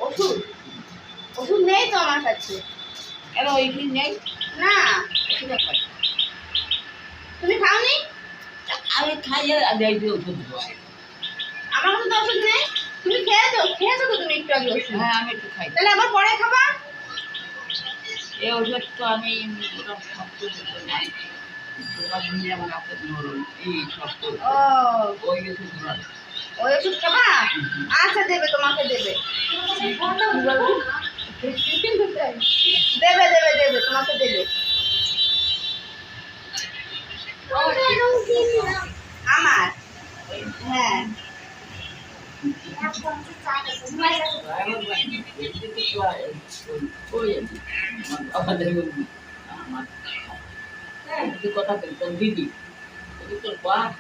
ওষুধ ওষুধ নেই তো আমার কাছে। কেন ওইখানে নেই? না তুমি খাওনি? আমি খাইয়ে দেয় দিয়ে ওষুধ আমার কাছে তো ওষুধ নেই। তুমি খেয়েছো তো তুমি একটু আগে ওষুধ। হ্যাঁ আমি একটু খাই। তাহলে আবার পরে খাবা। এই ওষুধ তো আমি ওটা শক্ত নাই, ওটা নিয়ে আমার হাতে নরম এই শক্ত। ও ওই ওষুধ নয়। ওই ওষুধ খাবা? আচ্ছা দেবে, তোমাকে দেবে। দেবে দেবে দেবে তোমাকে দেবে। আমার হ্যাঁ কথা বলতেন দিদি, তোর বাপ